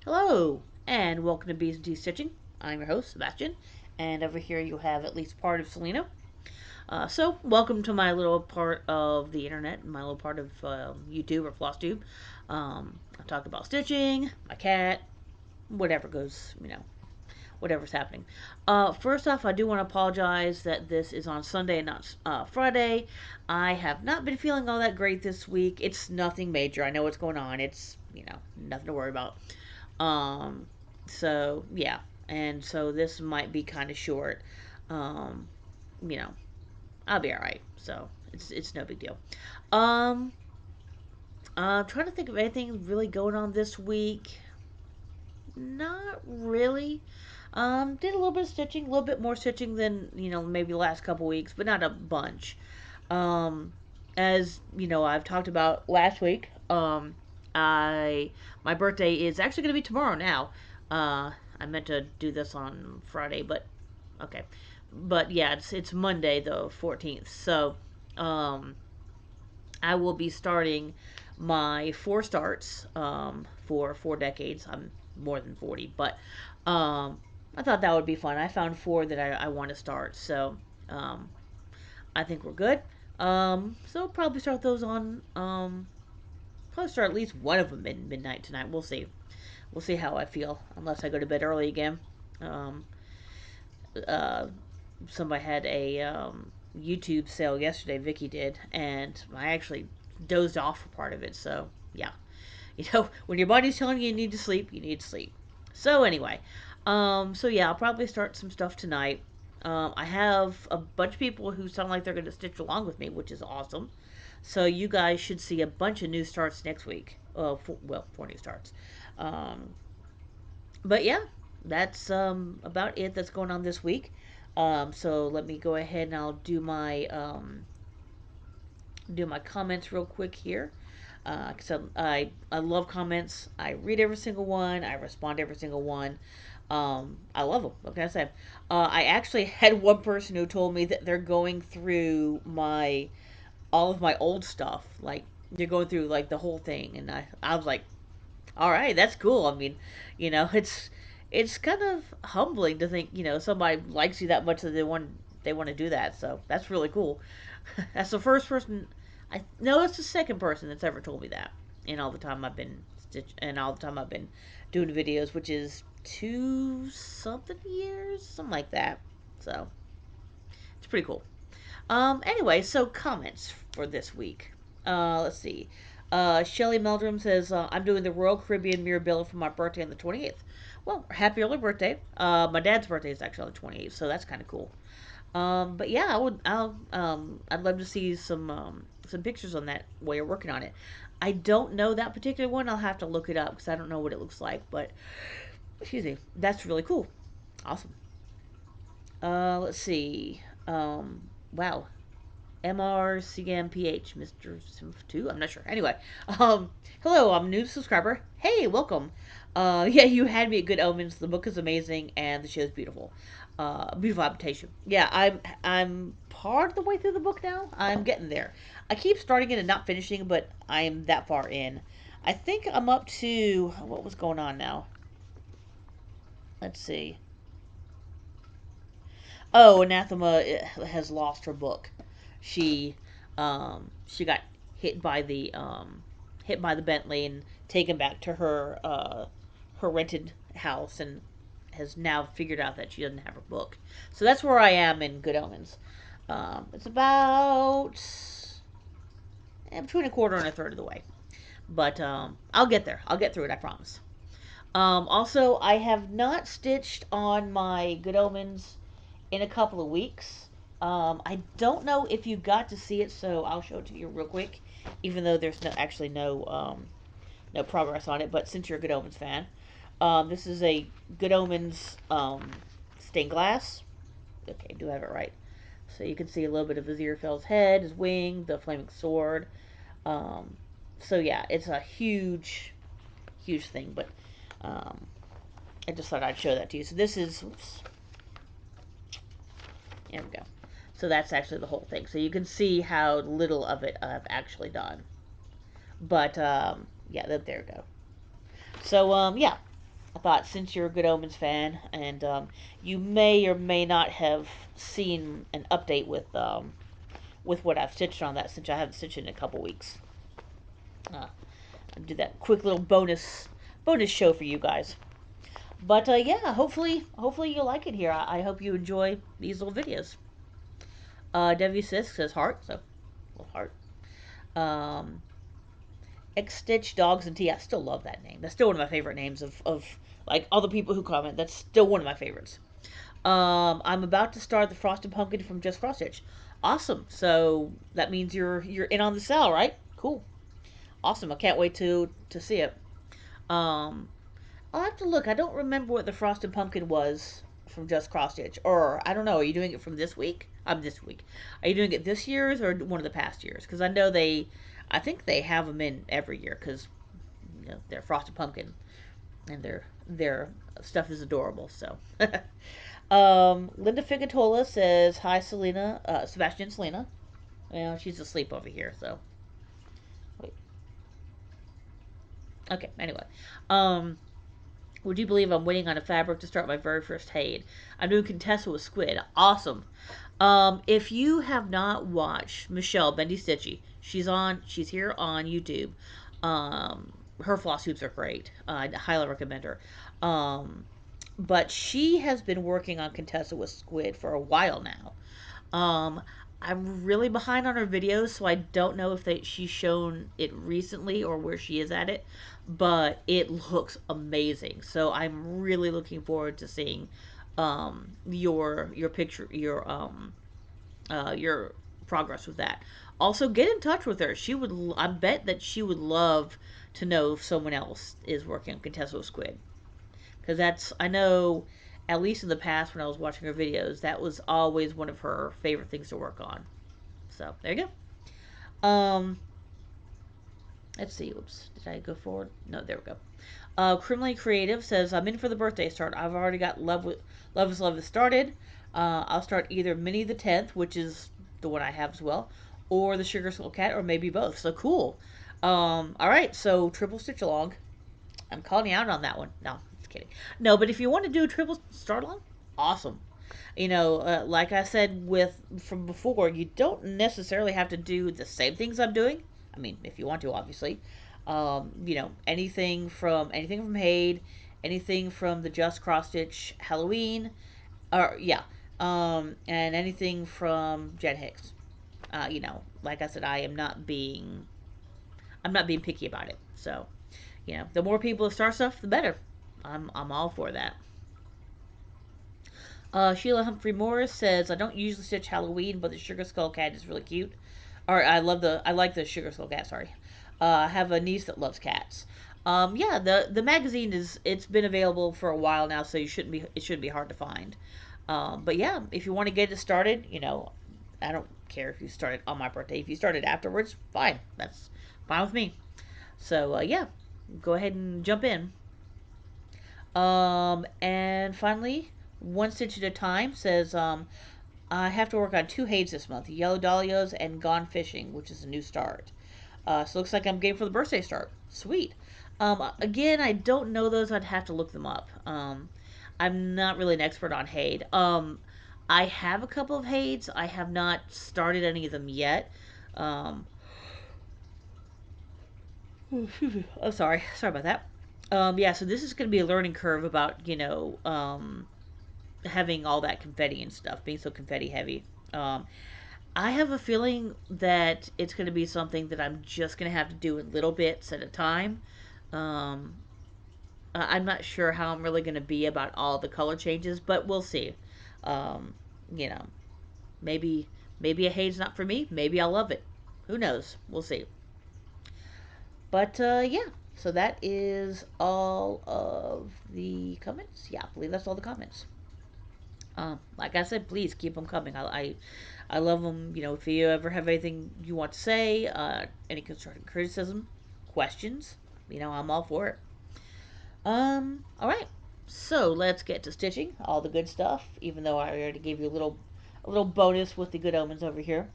Hello, and welcome to Bees and Tea Stitching. I'm your host, Sebastian, and over here you have at least part of Selena. Welcome to my little part of the internet, my little part of YouTube or FlossTube. I talk about stitching, my cat, whatever goes, whatever's happening. First off, I do want to apologize that this is on Sunday and not Friday. I have not been feeling all that great this week. It's nothing major. I know what's going on. It's, nothing to worry about. Um, yeah, and so this might be kind of short. Um, you know, I'll be all right. So it's no big deal. Um, I'm trying to think of anything really going on this week. Not really. Did a little bit of stitching, a little bit more stitching than maybe the last couple weeks, but not a bunch. Um, as I've talked about last week. I my birthday is actually going to be tomorrow now. I meant to do this on Friday, but okay. But yeah, it's Monday the 14th. So, um, I will be starting my four starts for 4 decades. I'm more than 40, but I thought that would be fun. I found four that I want to start, so um, I think we're good. So probably start those on probably start at least one of them at midnight tonight. We'll see. We'll see how I feel unless I go to bed early again. Um, uh, Somebody had a YouTube sale yesterday. Vicky did, and I actually dozed off for part of it. So yeah, when your body's telling you need to sleep, you need to sleep. So anyway, so yeah, I'll probably start some stuff tonight. I have a bunch of people who sound like they're going to stitch along with me, which is awesome. So you guys should see a bunch of new starts next week. Four new starts. Um, but yeah, that's about it that's going on this week. So let me go ahead and I'll do my comments real quick here. Because I love comments. I read every single one. I respond to every single one. I love them. What can I say? I actually had one person who told me that they're going through my all of my old stuff. Like they're going through like the whole thing, and I was like, all right, that's cool. I mean, it's kind of humbling to think somebody likes you that much that they want to do that. So that's really cool. That's the first person. I no, it's the second person that's ever told me that. And all the time I've been and all the time I've been doing videos, which is 2 something years, something like that. So it's pretty cool. Anyway, so comments for this week. Let's see. Shelly Meldrum says, I'm doing the Royal Caribbean Mirabella for my birthday on the 28th. Well, happy early birthday. My dad's birthday is actually on the 28th, so that's kind of cool. But yeah, I'd love to see some pictures on that while you're working on it. I don't know that particular one. I'll have to look it up because I don't know what it looks like. But excuse me, that's really cool. Awesome. Let's see. Wow. MRCMPH, Mr. Simf 2. I'm not sure. Anyway, um, hello, I'm a new subscriber. Hey, welcome. Yeah, you had me at Good Omens. The book is amazing and the show is beautiful. Beautiful adaptation. Yeah, I'm part of the way through the book now. I'm getting there. I keep starting it and not finishing, but I am that far in. I think I'm up to what was going on now. Let's see. Oh, Anathema has lost her book. She got hit by the Bentley and taken back to her rented house and has now figured out that she doesn't have her book. So that's where I am in Good Omens. It's about between a quarter and a third of the way, but I'll get there. I'll get through it. I promise. Also, I have not stitched on my Good Omens in a couple of weeks. I don't know if you got to see it, so I'll show it to you real quick, even though there's actually no progress on it. But since you're a Good Omens fan, this is a Good Omens stained glass. Okay, do I have it right? So you can see a little bit of Aziraphale's head, his wing, the flaming sword. Um, so yeah, it's a huge thing, but um, I just thought I'd show that to you. So this is, oops, there we go. So that's actually the whole thing. So you can see how little of it I've actually done. But yeah, there we go. So yeah. I thought since you're a Good Omens fan, and you may or may not have seen an update with what I've stitched on that, since I haven't stitched in a couple weeks. Uh, I'll do that quick little bonus show for you guys. But yeah, hopefully you'll like it here. I hope you enjoy these little videos. W Sisk says heart, so little heart. Um, X Stitch Dogs and Tea. I still love that name. That's still one of my favorite names of like all the people who comment. That's still one of my favorites. I'm about to start the Frosted Pumpkin from Just Cross Stitch. Awesome. So that means you're in on the sale, right? Cool. Awesome. I can't wait to see it. Um, I'll have to look. I don't remember what the Frosted Pumpkin was from Just Cross Stitch, or I don't know. Are you doing it from this week? I'm this week. Are you doing it this year's or one of the past years? Because I know I think they have them in every year because they're Frosted Pumpkin and their stuff is adorable. So, Linda Figatola says hi, Selena, Sebastian, Selena. Well, she's asleep over here. So, wait. Okay. Anyway, um, would you believe I'm waiting on a fabric to start my very first Haid? I'm doing Contessa with Squid. Awesome. If you have not watched Michelle Bendy Stitchy, she's here on YouTube. Um, her floss hoops are great. I highly recommend her. Um, but she has been working on Contessa with Squid for a while now. I'm really behind on her videos, so I don't know if she's shown it recently or where she is at it, but it looks amazing. So I'm really looking forward to seeing your picture your progress with that. Also, get in touch with her. She would. I bet that she would love to know if someone else is working on Contessa Squid, because that's I know. At least in the past, when I was watching her videos, that was always one of her favorite things to work on. So there you go. Let's see. Oops, did I go forward? No, there we go. Criminally Creative says I'm in for the birthday start. I've already got Love is started. I'll start either Minnie the 10th, which is the one I have as well, or the Sugar Skull Cat, or maybe both. So cool. All right, so triple stitch along. I'm calling you out on that one. No, just kidding. No, but if you want to do a triple start along, awesome. Like I said from before, you don't necessarily have to do the same things I'm doing. I mean, if you want to, obviously. Anything from Haid, anything from the Just Cross Stitch Halloween, or yeah, and anything from Jen Hicks. Like I said, I'm not being picky about it. So, the more people that start stuff, the better. I'm all for that. Sheila Humphrey Morris says, I don't usually stitch Halloween, but the Sugar Skull Cat is really cute. Or I like the Sugar Skull Cat. Sorry, I have a niece that loves cats. Yeah, the magazine it's been available for a while now, so it shouldn't be hard to find. But yeah, if you want to get it started, I don't care if you start it on my birthday. If you start it afterwards, fine. That's fine with me. So yeah, go ahead and jump in. And finally, One Stitch at a Time says, I have to work on two Hades this month, Yellow Dahlias and Gone Fishing, which is a new start. So looks like I'm game for the birthday start. Sweet. Again, I don't know those. I'd have to look them up. I'm not really an expert on Hade. I have a couple of Hades. I have not started any of them yet. Um, oh, sorry about that. Yeah, so this is going to be a learning curve about having all that confetti and stuff, being so confetti heavy. Um, I have a feeling that it's going to be something that I'm just going to have to do in little bits at a time. Um, I'm not sure how I'm really going to be about all the color changes, but we'll see. Um, you know, maybe maybe a hate's not for me. Maybe I'll love it. Who knows? We'll see. But yeah, so that is all of the comments. Yeah, I believe that's all the comments. Like I said, please keep them coming. I love them. If you ever have anything you want to say, any constructive criticism, questions, I'm all for it. All right. So let's get to stitching all the good stuff. Even though I already gave you a little bonus with the good omens over here.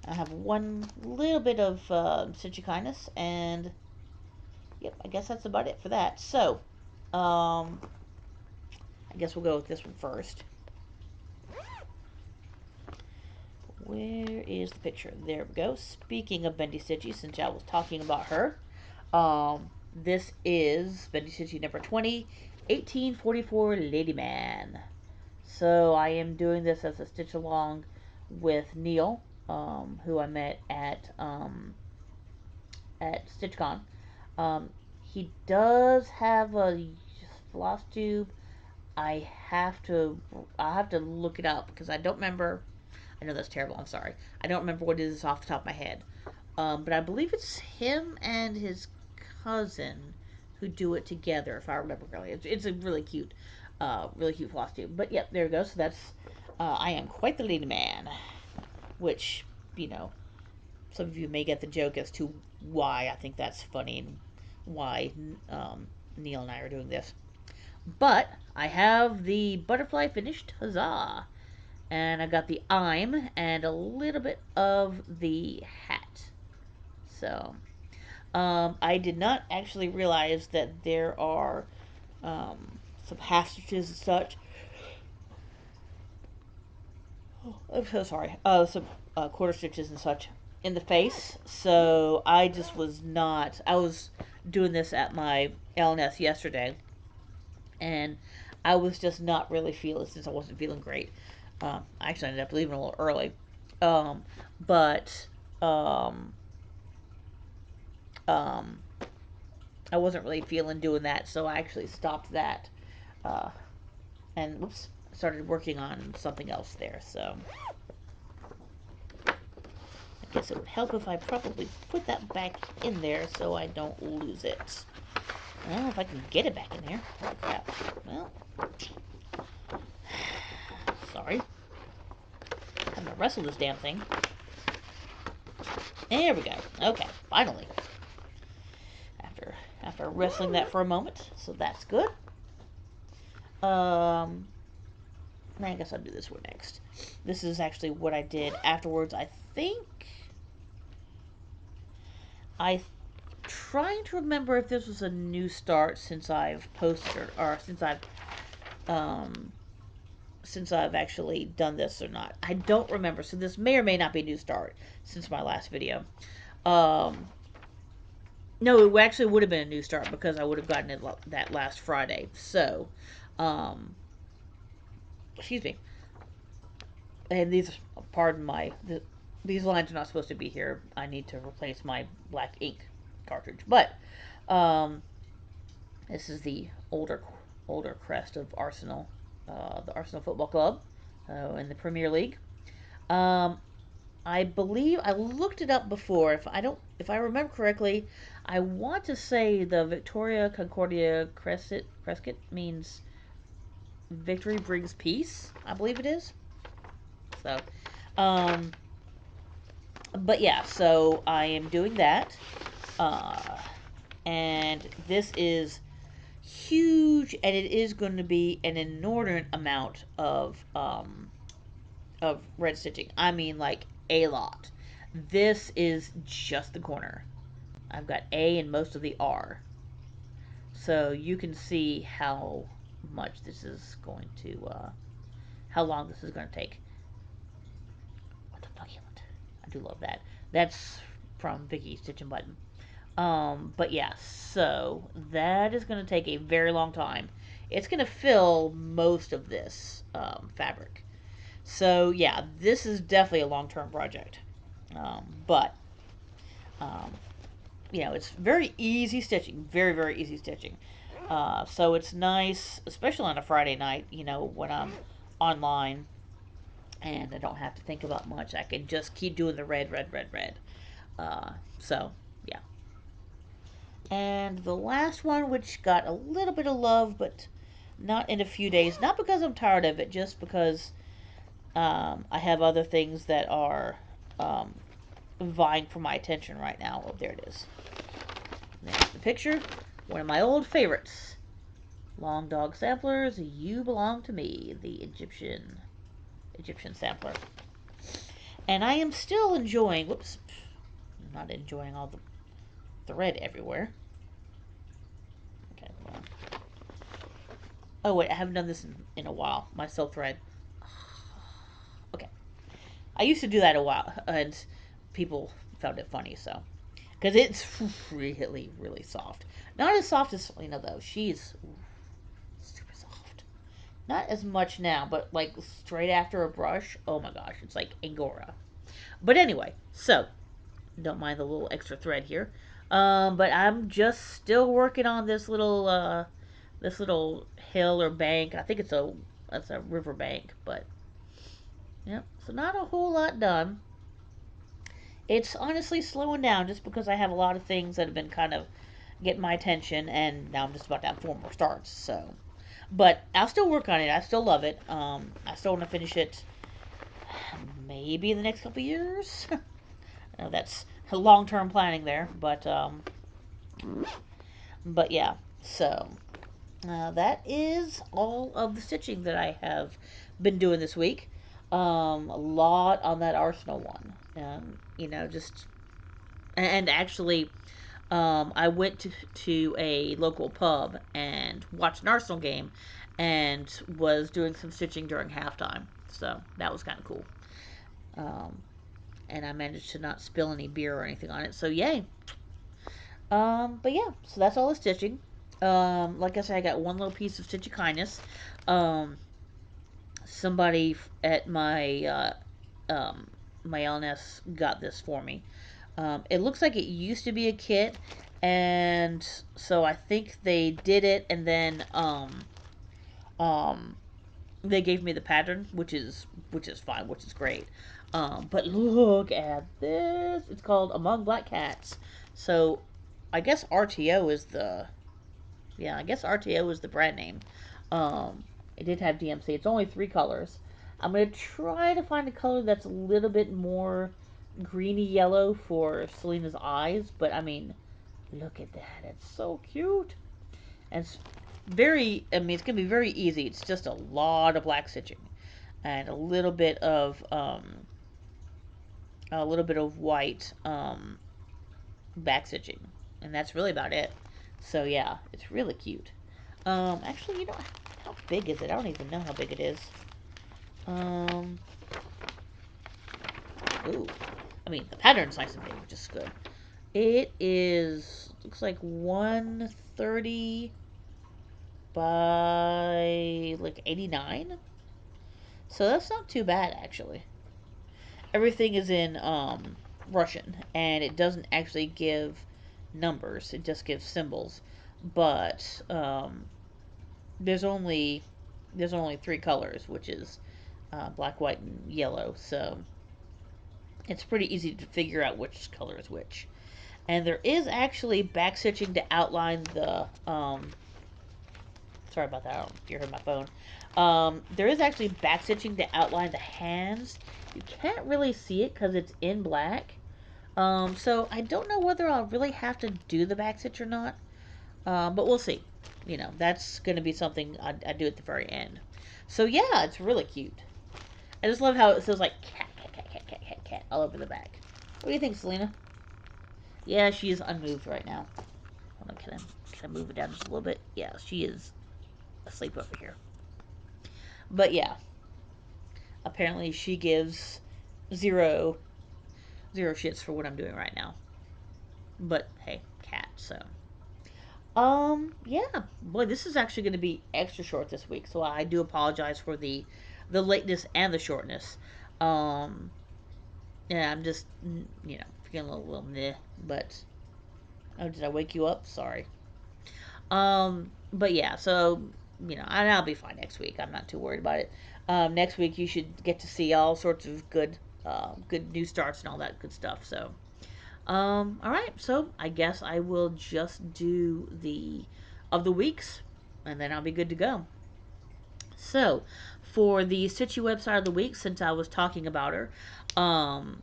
I have one little bit of stitchy kindness, and yep, I guess that's about it for that. So, I guess we'll go with this one first. Where is the picture? There we go. Speaking of Bendy Stitchy, since I was talking about her, this is Bendy Stitchy number 20, 1844 Lady Man. So I am doing this as a stitch along with Neil, who I met at StitchCon. Um, he does have a floss tube. I have to I have to look it up because I don't remember. I know that's terrible. I'm sorry. I don't remember what it is off the top of my head. But I believe it's him and his cousin who do it together, if I remember correctly. It's a really cute floss tube. But yep, there we go. So that's I am quite the lady man, which you know some of you may get the joke as to why I think that's funny and why Neil and I are doing this. But I have the butterfly finished. Huzzah! And I got the I'm and a little bit of the hat. So I did not actually realize that there are um, some half stitches and such. I'm so sorry. Some quarter stitches and such in the face. So I just was not. I was doing this at my LNS yesterday, and I was just not really feeling since I wasn't feeling great. I actually ended up leaving a little early, um, but um, um, I wasn't really feeling doing that, so I actually stopped that uh, and whoops, started working on something else there. So I guess it would help if I probably put that back in there so I don't lose it. I don't know if I can get it back in there. Holy crap. Well, sorry. I'm gonna wrestle this damn thing. There we go. Okay, finally. After after wrestling that for a moment, so that's good. Um, I guess I'll do this one next. This is actually what I did afterwards. I think I trying to remember if this was a new start since I've posted or um since I've actually done this or not. I don't remember. So this may or may not be a new start since my last video. Um no, it actually would have been a new start because I would have gotten it that last Friday. So, excuse me. And these, pardon my, these lines are not supposed to be here. I need to replace my black ink cartridge. But um, this is the older crest of Arsenal, the Arsenal Football Club, in the Premier League. Um, I believe I looked it up before. If I remember correctly, I want to say the Victoria Concordia Crescent means victory brings peace. I believe it is. So, um, but yeah, so I am doing that, uh, and this is huge, and it is going to be an inordinate amount of red stitching. I mean, like a lot. This is just the corner. I've got A and most of the R, so you can see how much this is going to, how long this is going to take. What the succulent? I do love that. That's from Vicky Stitch and Button. But yeah, so that is going to take a very long time. It's going to fill most of this fabric. So yeah, this is definitely a long-term project. But um, it's very easy stitching, very very easy stitching. So it's nice, especially on a Friday night. When I'm online and I don't have to think about much. I can just keep doing the red, red, red, red. So yeah. And the last one, which got a little bit of love, but not in a few days. Not because I'm tired of it, just because I have other things that are vying for my attention right now. Oh, there it is. There's the picture. One of my old favorites. Long Dog Samplers, You Belong to Me, the Egyptian sampler. And I am still enjoying, whoops, I'm not enjoying all the red everywhere. Okay, well, Oh wait, I haven't done this in a while. My silk thread. Okay, I used to do that a while, and people found it funny. So because it's really really soft. Not as soft as Selena though. She's super soft. Not as much now, but like straight after a brush, oh my gosh, it's like Angora. But anyway, so don't mind the little extra thread here. But I'm just still working on this little hill or bank. I think it's a river bank, but yeah, so not a whole lot done. It's honestly slowing down just because I have a lot of things that have been kind of getting my attention, and now I'm just about to have four more starts. So, but I'll still work on it. I still love it. I still want to finish it maybe in the next couple years. That's long term planning there, but yeah. So that is all of the stitching that I have been doing this week. A lot on that Arsenal one. Just and actually, I went to a local pub and watched an Arsenal game, and was doing some stitching during halftime. So that was kind of cool. Um, and I managed to not spill any beer or anything on it. So yay. But yeah, so that's all the stitching. Like I said, I got one little piece of stitchy kindness. Um, Somebody at um, my LNS got this for me. It looks like it used to be a kit, and so I think they did it, and then um, they gave me the pattern, which is fine, which is great. But look at this. It's called Among Black Cats. So I guess RTO is the yeah, I guess RTO is the brand name. It did have DMC. It's only three colors. I'm gonna try to find a color that's a little bit more greeny yellow for Selena's eyes, but I mean, look at that. It's so cute. And it's it's gonna be very easy. It's just a lot of black stitching and a little bit of white back stitching, and that's really about it. So yeah, it's really cute. Actually, how big is it? I don't even know how big it is. Um, ooh, I mean the pattern's nice and big, which is good. It is looks like 130 by like 89. So that's not too bad actually. Everything is in Russian, and it doesn't actually give numbers. It just gives symbols. But there's only there's only three colors, which is black, white, and yellow. So it's pretty easy to figure out which color is which. And there is actually back stitching to outline the. Sorry about that. I don't know if you heard my phone. There is actually back stitching to outline the hands. You can't really see it because it's in black. So I don't know whether I'll really have to do the back stitch or not. But we'll see. That's going to be something I do at the very end. So yeah, it's really cute. I just love how it says like cat, cat, cat, cat, cat, cat, cat all over the back. What do you think, Selena? Yeah, she is unmoved right now. Hold on, can I move it down just a little bit? Yeah, she is asleep over here. But yeah, apparently she gives zero zero shits for what I'm doing right now. But hey, cat. So yeah, boy, this is actually going to be extra short this week. So I do apologize for the lateness and the shortness. Um, yeah, I'm just feeling a little meh. But oh, did I wake you up? Sorry. But yeah, so I'll be fine next week. I'm not too worried about it. Next week you should get to see all sorts of good new starts and all that good stuff. So, all right. So I guess I will just do the of the weeks, and then I'll be good to go. So, for the Stitchy website of the week, since I was talking about her, um,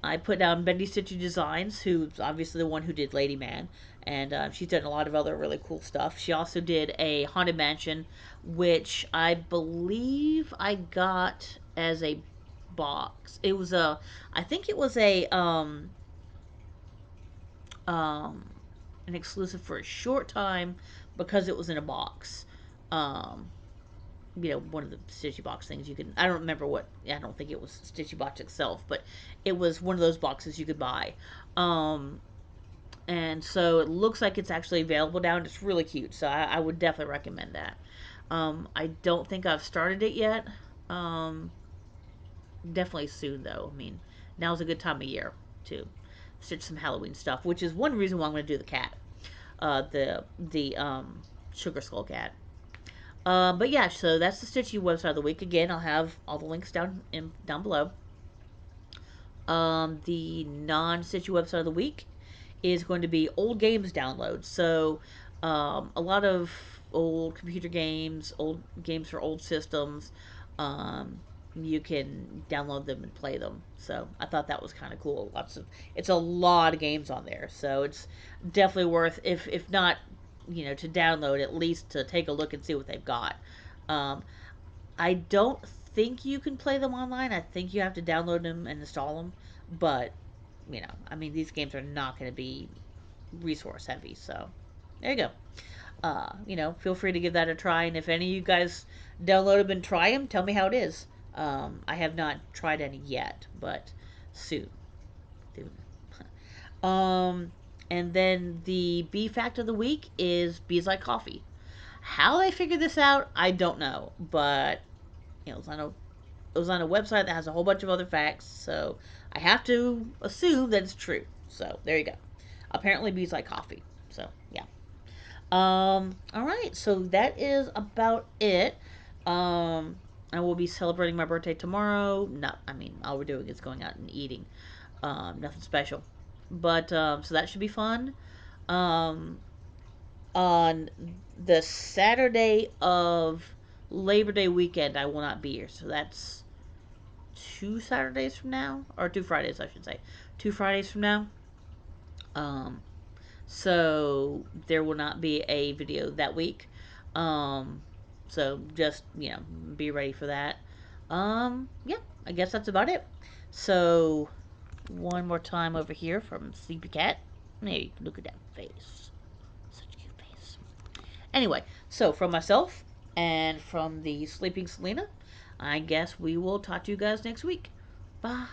I put down Bendy Stitchy Designs, who's obviously the one who did Lady Man, and she's done a lot of other really cool stuff. She also did a Haunted Mansion, which I believe I got as a box. I think it was um, an exclusive for a short time because it was in a box. Um, one of the Stitchy Box things you can. I don't remember what. I don't think it was Stitchy Box itself, but it was one of those boxes you could buy. Um, and so it looks like it's actually available now, and it's really cute. So I would definitely recommend that. I don't think I've started it yet. Um, Definitely soon though. I mean, now's a good time of year to stitch some Halloween stuff, which is one reason why I'm going to do the cat, the sugar skull cat. But yeah, so that's the Stitchy website of the week. Again, I'll have all the links down below. The non-Stitchy website of the week is going to be old games downloads. So a lot of old computer games, old games for old systems. Um, you can download them and play them. So I thought that was kind of cool. It's a lot of games on there. So it's definitely worth, if not, to download, at least to take a look and see what they've got. Um, I don't think you can play them online. I think you have to download them and install them. But I mean, these games are not going to be resource heavy. So there you go. Feel free to give that a try. And if any of you guys download them and try them, tell me how it is. I have not tried any yet, but soon. Soon. Um, and then the bee fact of the week is bees like coffee. How they figured this out, I don't know, but it was on a website that has a whole bunch of other facts, so I have to assume that it's true. So there you go. Apparently, bees like coffee. So yeah. All right. So that is about it. Um. I will be celebrating my birthday tomorrow. Not, I mean, all we're doing is going out and eating. Nothing special. But so that should be fun. Um, on the Saturday of Labor Day weekend, I will not be here. So that's 2 Saturdays from now, or 2 Fridays, I should say. 2 Fridays from now. Um, so there will not be a video that week. Um, so just be ready for that. Yeah, I guess that's about it. So one more time over here from Sleepy Cat. Hey, look at that face. Such a cute face. Anyway, so from myself and from the Sleeping Selena, I guess we will talk to you guys next week. Bye.